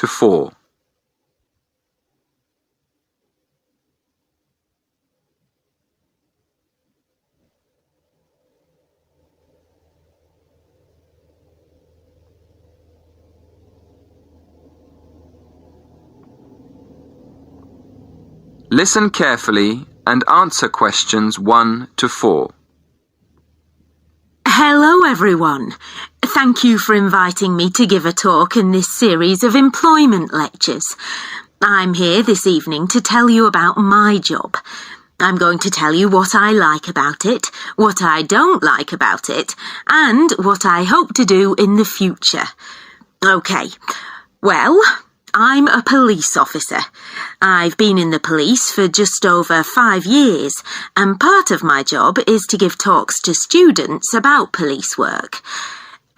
to 4. Listen carefully and answer questions 1 to 4. Hello everyone. Thank you for inviting me to give a talk in this series of employment lectures. I'm here this evening to tell you about my job. I'm going to tell you what I like about it, what I don't like about it, and what I hope to do in the future. Okay, well, I'm a police officer. I've been in the police for just over 5 years, and part of my job is to give talks to students about police work.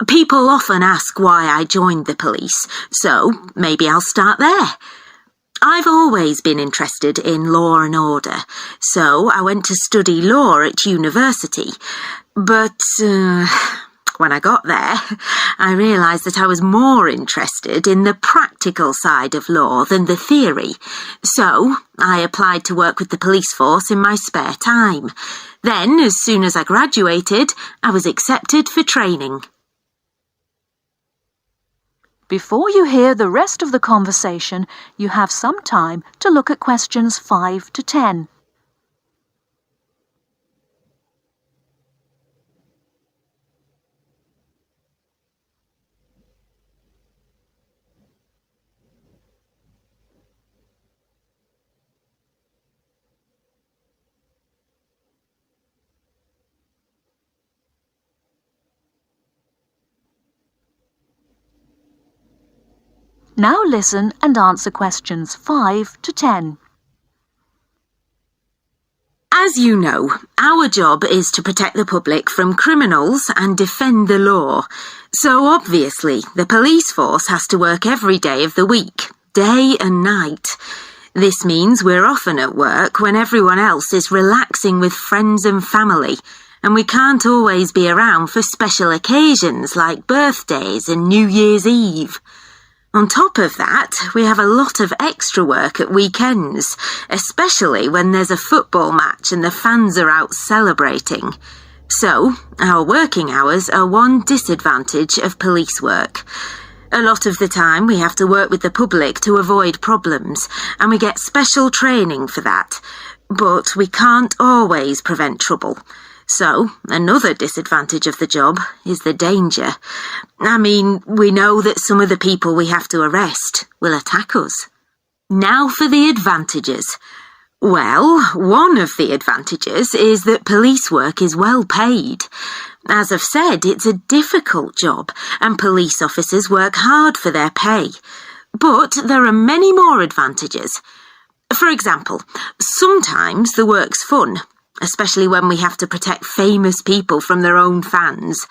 People often ask why I joined the police, so maybe I'll start there. I've always been interested in law and order, so I went to study law at university. But when I got there, I realised that I was more interested in the practical side of law than the theory. So I applied to work with the police force in my spare time. Then, as soon as I graduated, I was accepted for training. Before you hear the rest of the conversation, you have some time to look at questions 5 to 10. Now listen and answer questions 5 to 10. As you know, our job is to protect the public from criminals and defend the law. So obviously, the police force has to work every day of the week, day and night. This means we're often at work when everyone else is relaxing with friends and family, and we can't always be around for special occasions like birthdays and New Year's Eve. On top of that, we have a lot of extra work at weekends, especially when there's a football match and the fans are out celebrating. So, our working hours are one disadvantage of police work. A lot of the time we have to work with the public to avoid problems, and we get special training for that. But we can't always prevent trouble. So, another disadvantage of the job is the danger. I mean, we know that some of the people we have to arrest will attack us. Now for the advantages. Well, one of the advantages is that police work is well paid. As I've said, it's a difficult job, and police officers work hard for their pay. But there are many more advantages. For example, sometimes the work's fun, especially when we have to protect famous people from their own fans.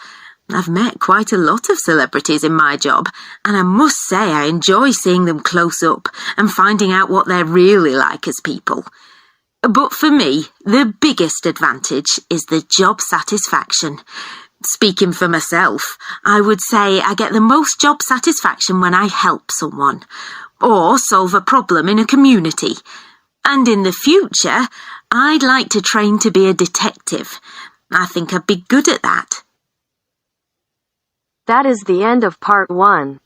I've met quite a lot of celebrities in my job, and I must say I enjoy seeing them close up and finding out what they're really like as people. But for me, the biggest advantage is the job satisfaction. Speaking for myself, I would say I get the most job satisfaction when I help someone, or solve a problem in a community. And in the future, I'd like to train to be a detective. I think I'd be good at that. That is the end of part 1.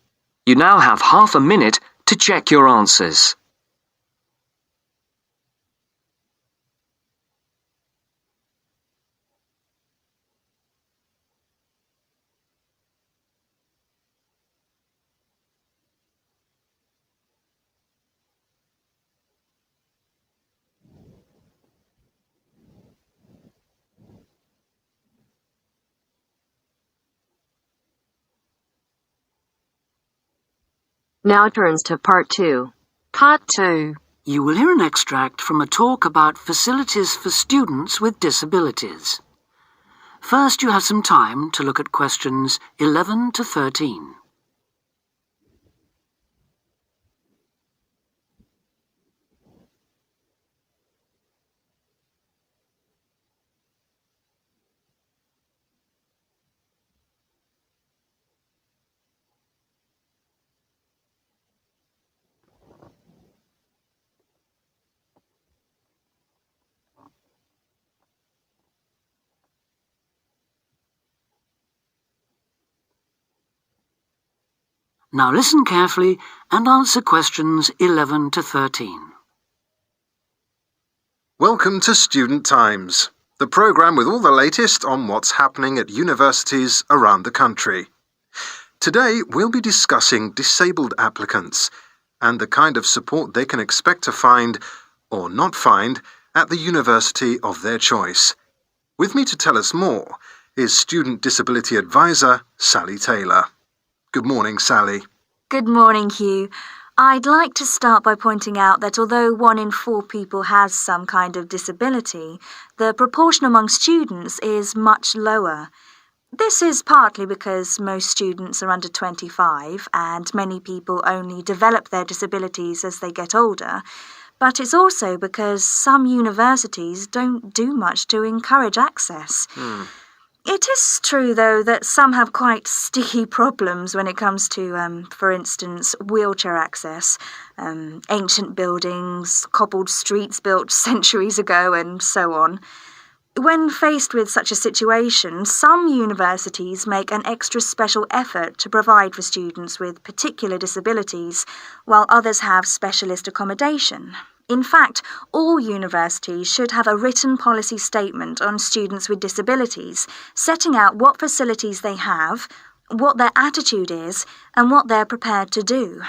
You now have half a minute to check your answers. Now turns to part 2. Part 2. You will hear an extract from a talk about facilities for students with disabilities. First, you have some time to look at questions 11 to 13. Now listen carefully and answer questions 11 to 13. Welcome to Student Times, the programme with all the latest on what's happening at universities around the country. Today we'll be discussing disabled applicants and the kind of support they can expect to find, or not find, at the university of their choice. With me to tell us more is Student Disability Advisor Sally Taylor. Good morning, Sally. Good morning, Hugh. I'd like to start by pointing out that although 1 in 4 people has some kind of disability, the proportion among students is much lower. This is partly because most students are under 25 and many people only develop their disabilities as they get older, but it's also because some universities don't do much to encourage access. It is true, though, that some have quite sticky problems when it comes to, for instance, wheelchair access, ancient buildings, cobbled streets built centuries ago, and so on. When faced with such a situation, some universities make an extra special effort to provide for students with particular disabilities, while others have specialist accommodation. In fact, all universities should have a written policy statement on students with disabilities, setting out what facilities they have, what their attitude is, and what they're prepared to do.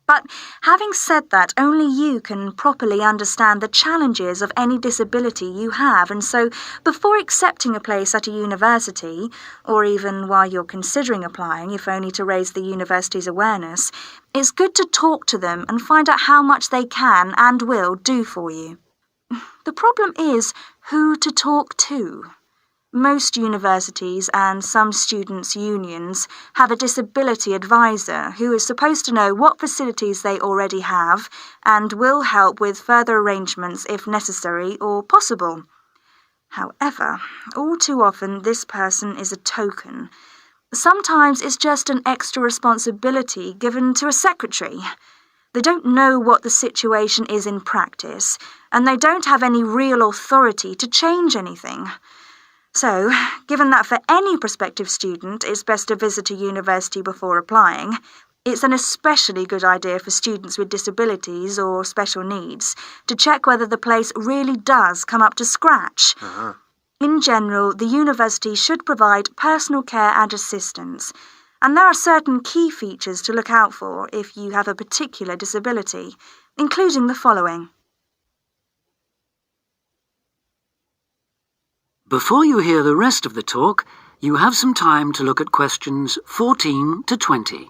But having said that, only you can properly understand the challenges of any disability you have, and so before accepting a place at a university, or even while you're considering applying, if only to raise the university's awareness, it's good to talk to them and find out how much they can and will do for you. The problem is who to talk to. Most universities and some students' unions have a disability advisor who is supposed to know what facilities they already have and will help with further arrangements if necessary or possible. However, all too often this person is a token. Sometimes it's just an extra responsibility given to a secretary. They don't know what the situation is in practice, and they don't have any real authority to change anything. So, given that for any prospective student it's best to visit a university before applying, it's an especially good idea for students with disabilities or special needs to check whether the place really does come up to scratch. In general, the university should provide personal care and assistance, and there are certain key features to look out for if you have a particular disability, including the following. Before you hear the rest of the talk, you have some time to look at questions 14 to 20.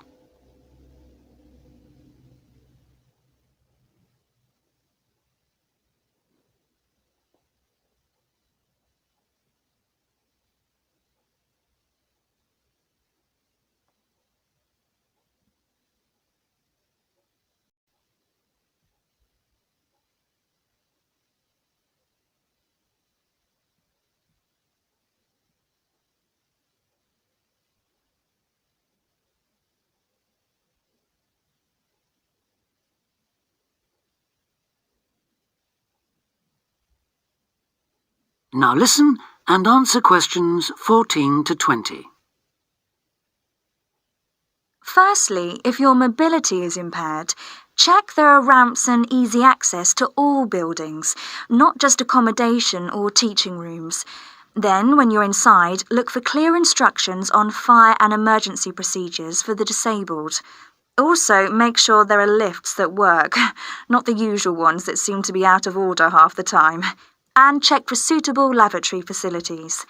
Now listen and answer questions 14 to 20. Firstly, if your mobility is impaired, check there are ramps and easy access to all buildings, not just accommodation or teaching rooms. Then, when you're inside, look for clear instructions on fire and emergency procedures for the disabled. Also, make sure there are lifts that work, not the usual ones that seem to be out of order half the time. And check for suitable lavatory facilities.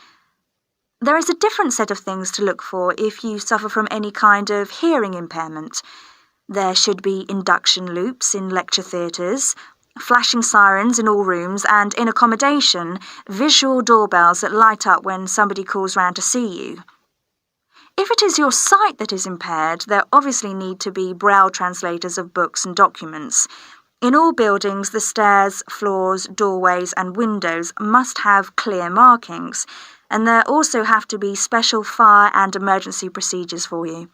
There is a different set of things to look for if you suffer from any kind of hearing impairment. There should be induction loops in lecture theatres, flashing sirens in all rooms, and in accommodation, visual doorbells that light up when somebody calls round to see you. If it is your sight that is impaired, there obviously need to be braille translators of books and documents. In all buildings, the stairs, floors, doorways and windows must have clear markings, and there also have to be special fire and emergency procedures for you.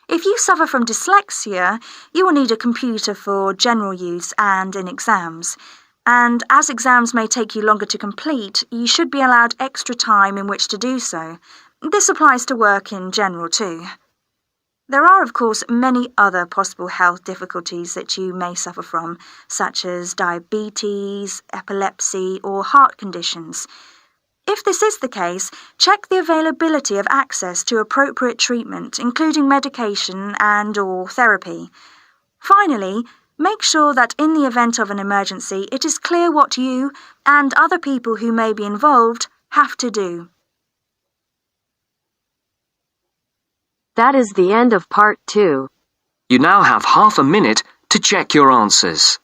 If you suffer from dyslexia, you will need a computer for general use and in exams. And as exams may take you longer to complete, you should be allowed extra time in which to do so. This applies to work in general too. There are, of course, many other possible health difficulties that you may suffer from, such as diabetes, epilepsy, or heart conditions. If this is the case, check the availability of access to appropriate treatment, including medication and/or therapy. Finally, make sure that in the event of an emergency, it is clear what you and other people who may be involved have to do. That is the end of part 2. You now have half a minute to check your answers.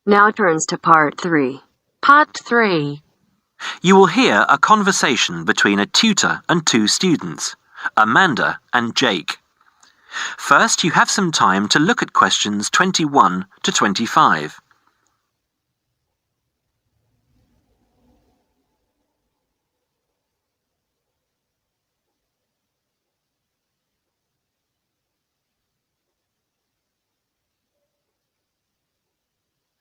Now turns to part 3. Part 3. You will hear a conversation between a tutor and two students, Amanda and Jake. First, you have some time to look at questions 21 to 25.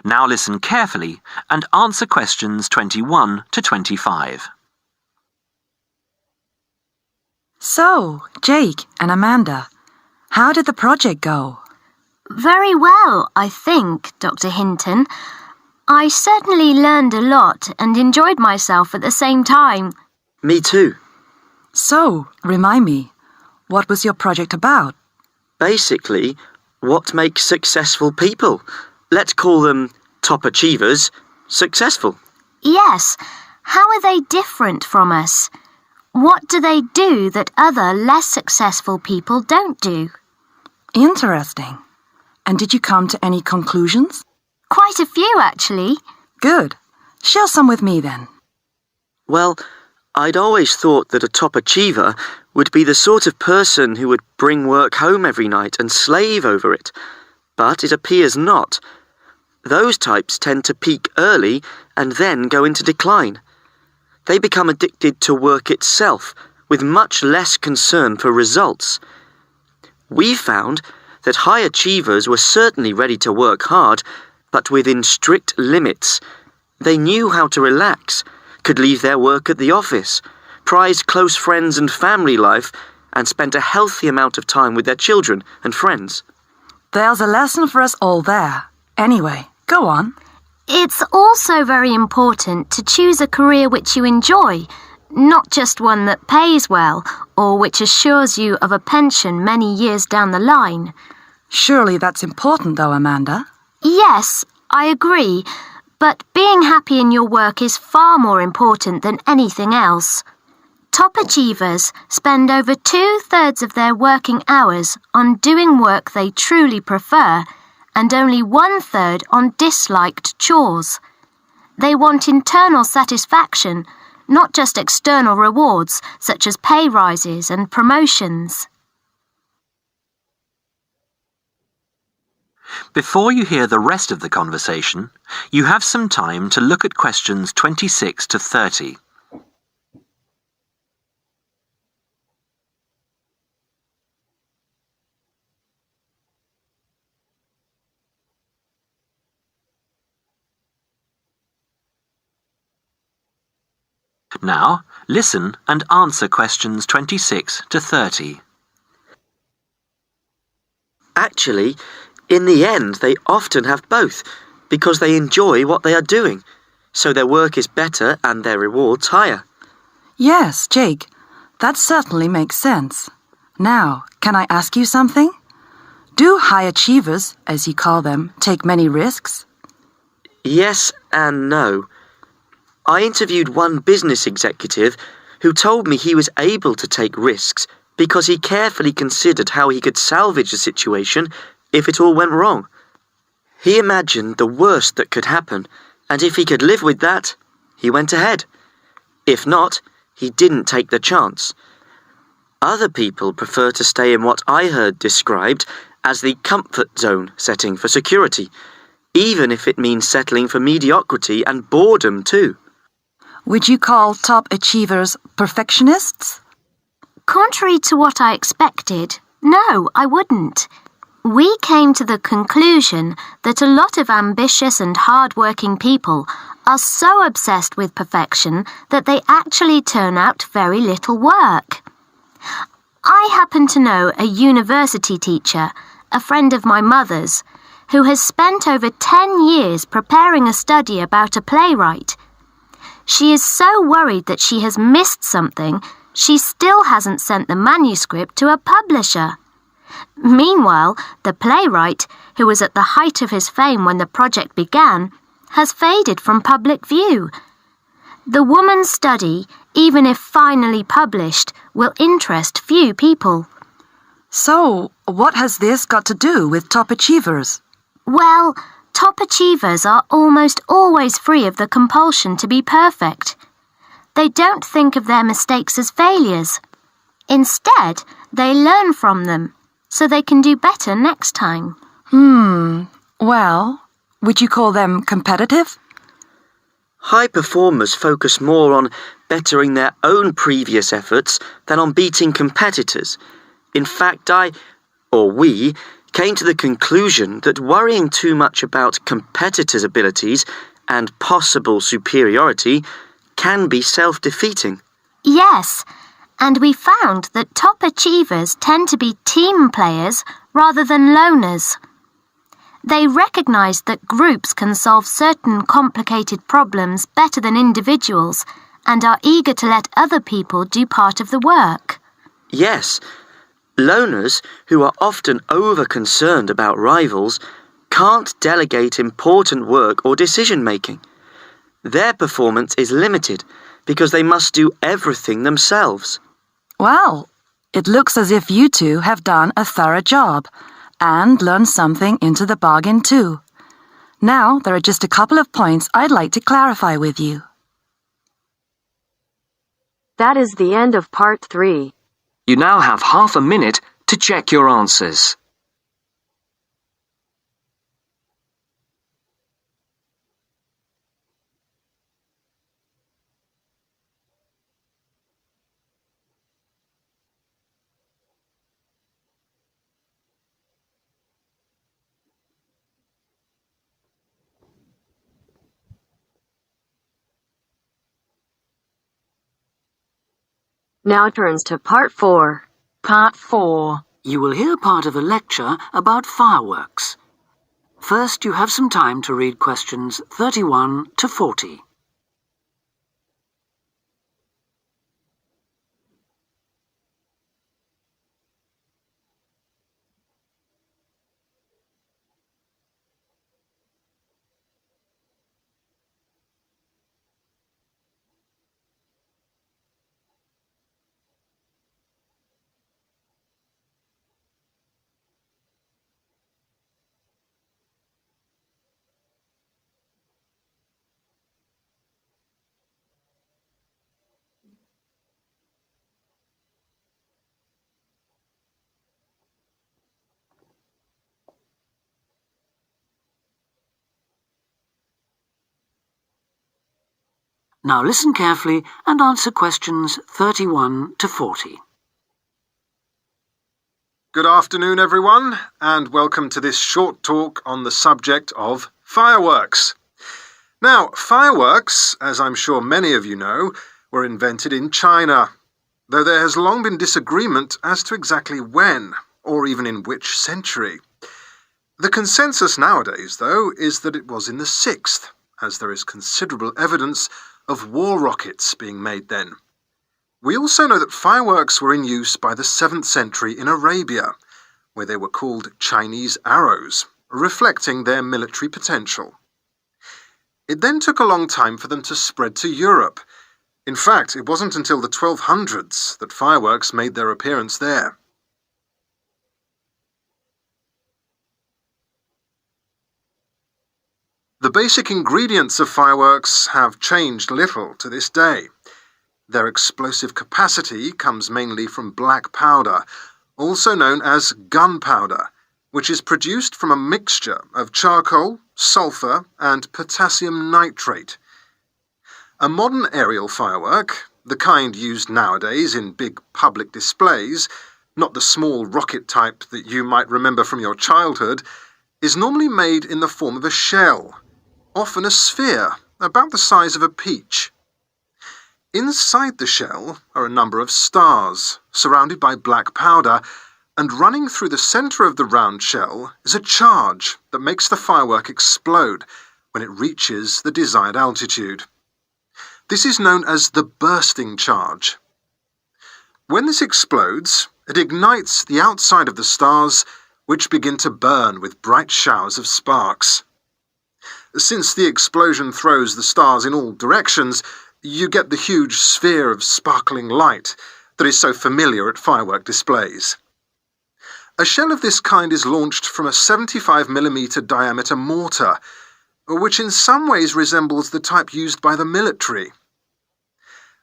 Now listen carefully and answer questions 21 to 25. So, Jake and Amanda, how did the project go? Very well, I think, Dr. Hinton. I certainly learned a lot and enjoyed myself at the same time. Me too. So, remind me, what was your project about? Basically, what makes successful people? Let's call them top achievers successful. Yes, how are they different from us? What do they do that other less successful people don't do? Interesting. And did you come to any conclusions? Quite a few, actually. Good. Share some with me then. Well, I'd always thought that a top achiever would be the sort of person who would bring work home every night and slave over it. But it appears not. Those types tend to peak early and then go into decline. They become addicted to work itself, with much less concern for results. We found that high achievers were certainly ready to work hard, but within strict limits. They knew how to relax, could leave their work at the office, prized close friends and family life, and spent a healthy amount of time with their children and friends. There's a lesson for us all there. Anyway, go on. It's also very important to choose a career which you enjoy, not just one that pays well or which assures you of a pension many years down the line. Surely that's important though, Amanda. Yes, I agree, but being happy in your work is far more important than anything else. Top achievers spend over 2/3 of their working hours on doing work they truly prefer and only 1/3 on disliked chores. They want internal satisfaction, not just external rewards such as pay rises and promotions. Before you hear the rest of the conversation, you have some time to look at questions 26 to 30. Now, listen and answer questions 26 to 30. Actually, in the end, they often have both, because they enjoy what they are doing, so their work is better and their rewards higher. Yes, Jake, that certainly makes sense. Now, can I ask you something? Do high achievers, as you call them, take many risks? Yes and no. I interviewed one business executive who told me he was able to take risks because he carefully considered how he could salvage the situation if it all went wrong. He imagined the worst that could happen, and if he could live with that, he went ahead. If not, he didn't take the chance. Other people prefer to stay in what I heard described as the comfort zone setting for security, even if it means settling for mediocrity and boredom too. Would you call top achievers perfectionists? Contrary to what I expected, no, I wouldn't. We came to the conclusion that a lot of ambitious and hard-working people are so obsessed with perfection that they actually turn out very little work. I happen to know a university teacher, a friend of my mother's, who has spent over 10 years preparing a study about a playwright. She is so worried that she has missed something, she still hasn't sent the manuscript to a publisher. Meanwhile, the playwright, who was at the height of his fame when the project began, has faded from public view. The woman's study, even if finally published, will interest few people. So, what has this got to do with top achievers? Well, top achievers are almost always free of the compulsion to be perfect. They don't think of their mistakes as failures. Instead, they learn from them, so they can do better next time. Well, would you call them competitive? High performers focus more on bettering their own previous efforts than on beating competitors. In fact, we, came to the conclusion that worrying too much about competitors' abilities and possible superiority can be self-defeating. Yes, and we found that top achievers tend to be team players rather than loners. They recognise that groups can solve certain complicated problems better than individuals and are eager to let other people do part of the work. Yes, loners, who are often over-concerned about rivals, can't delegate important work or decision-making. Their performance is limited because they must do everything themselves. Well, it looks as if you two have done a thorough job and learned something into the bargain too. Now, there are just a couple of points I'd like to clarify with you. That is the end of part 3. You now have half a minute to check your answers. Now turns to part 4. Part 4. You will hear part of a lecture about fireworks. First, you have some time to read questions 31 to 40. Now listen carefully and answer questions 31 to 40. Good afternoon, everyone, and welcome to this short talk on the subject of fireworks. Now, fireworks, as I'm sure many of you know, were invented in China, though there has long been disagreement as to exactly when, or even in which century. The consensus nowadays, though, is that it was in the 6th, as there is considerable evidence of war rockets being made then. We also know that fireworks were in use by the 7th century in Arabia, where they were called Chinese arrows, reflecting their military potential. It then took a long time for them to spread to Europe. In fact, it wasn't until the 1200s that fireworks made their appearance there. The basic ingredients of fireworks have changed little to this day. Their explosive capacity comes mainly from black powder, also known as gunpowder, which is produced from a mixture of charcoal, sulfur, and potassium nitrate. A modern aerial firework, the kind used nowadays in big public displays, not the small rocket type that you might remember from your childhood, is normally made in the form of a shell, often a sphere, about the size of a peach. Inside the shell are a number of stars, surrounded by black powder, and running through the centre of the round shell is a charge that makes the firework explode when it reaches the desired altitude. This is known as the bursting charge. When this explodes, it ignites the outside of the stars, which begin to burn with bright showers of sparks. Since the explosion throws the stars in all directions, you get the huge sphere of sparkling light that is so familiar at firework displays. A shell of this kind is launched from a 75mm diameter mortar, which in some ways resembles the type used by the military.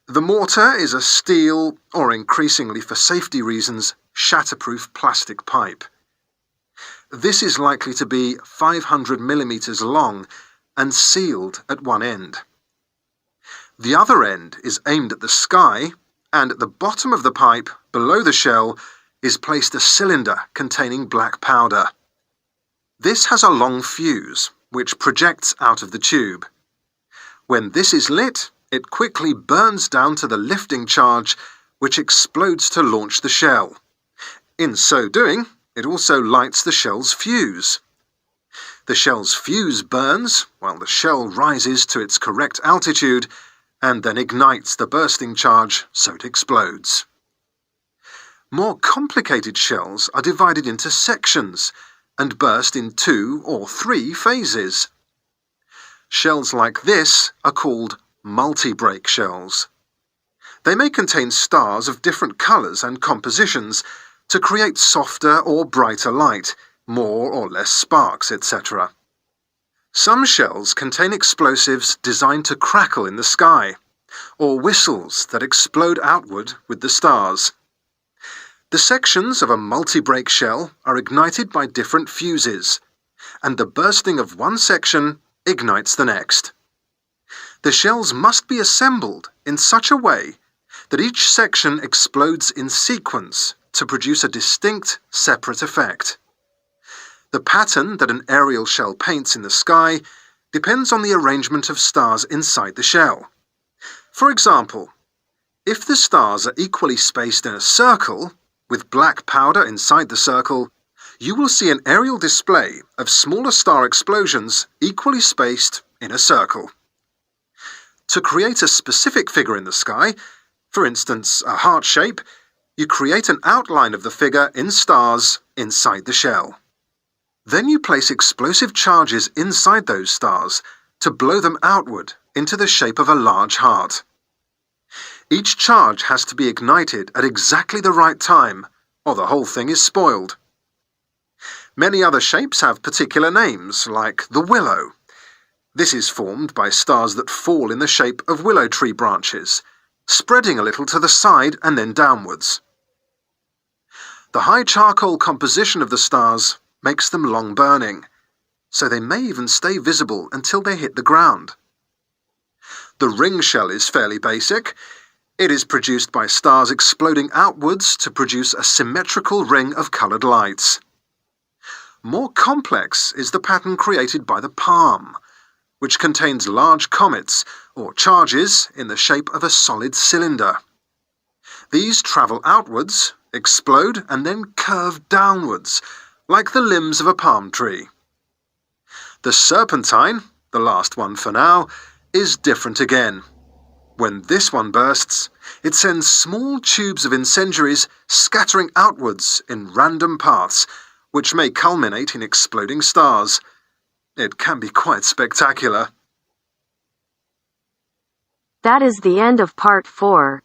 The mortar is a steel, or increasingly for safety reasons, shatterproof plastic pipe. This is likely to be 500mm long and sealed at one end. The other end is aimed at the sky, and at the bottom of the pipe, below the shell, is placed a cylinder containing black powder. This has a long fuse, which projects out of the tube. When this is lit, it quickly burns down to the lifting charge, which explodes to launch the shell. In so doing, it also lights the shell's fuse. The shell's fuse burns while the shell rises to its correct altitude and then ignites the bursting charge so it explodes. More complicated shells are divided into sections and burst in 2 or 3 phases. Shells like this are called multi-break shells. They may contain stars of different colours and compositions to create softer or brighter light, more or less sparks, etc. Some shells contain explosives designed to crackle in the sky, or whistles that explode outward with the stars. The sections of a multi-break shell are ignited by different fuses, and the bursting of one section ignites the next. The shells must be assembled in such a way that each section explodes in sequence to produce a distinct, separate effect. The pattern that an aerial shell paints in the sky depends on the arrangement of stars inside the shell. For example, if the stars are equally spaced in a circle, with black powder inside the circle, you will see an aerial display of smaller star explosions equally spaced in a circle. To create a specific figure in the sky, for instance a heart shape, you create an outline of the figure in stars inside the shell. Then you place explosive charges inside those stars to blow them outward into the shape of a large heart. Each charge has to be ignited at exactly the right time, or the whole thing is spoiled. Many other shapes have particular names, like the willow. This is formed by stars that fall in the shape of willow tree branches, spreading a little to the side and then downwards. The high charcoal composition of the stars makes them long burning, so they may even stay visible until they hit the ground. The ring shell is fairly basic. It is produced by stars exploding outwards to produce a symmetrical ring of coloured lights. More complex is the pattern created by the palm, which contains large comets or charges in the shape of a solid cylinder. These travel outwards, explode, and then curve downwards, like the limbs of a palm tree. The serpentine, the last one for now, is different again. When this one bursts, it sends small tubes of incendiaries scattering outwards in random paths, which may culminate in exploding stars. It can be quite spectacular. That is the end of part 4.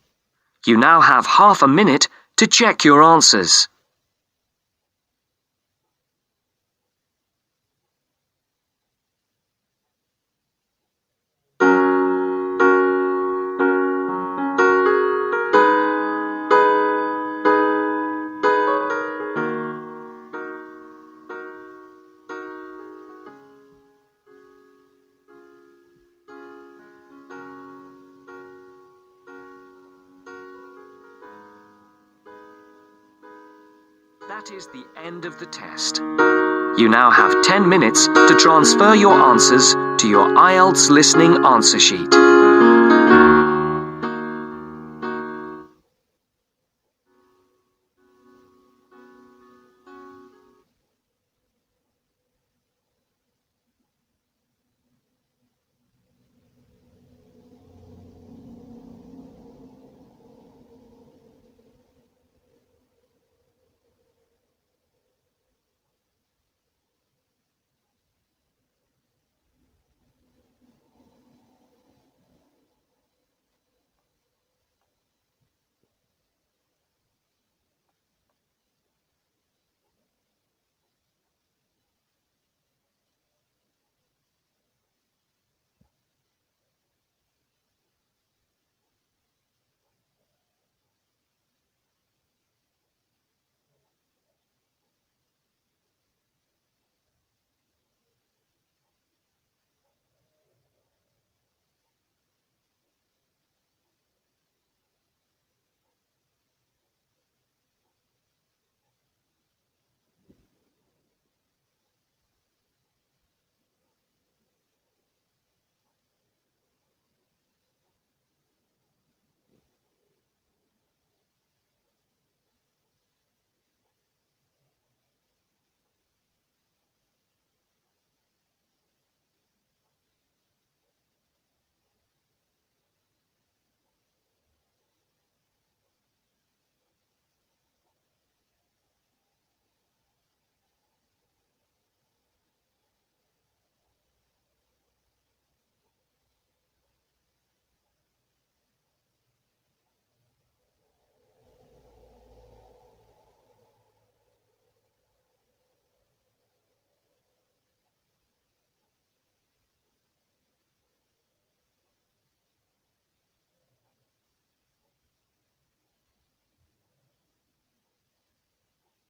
You now have half a minute to check your answers. That is the end of the test. You now have 10 minutes to transfer your answers to your Ielts listening answer sheet.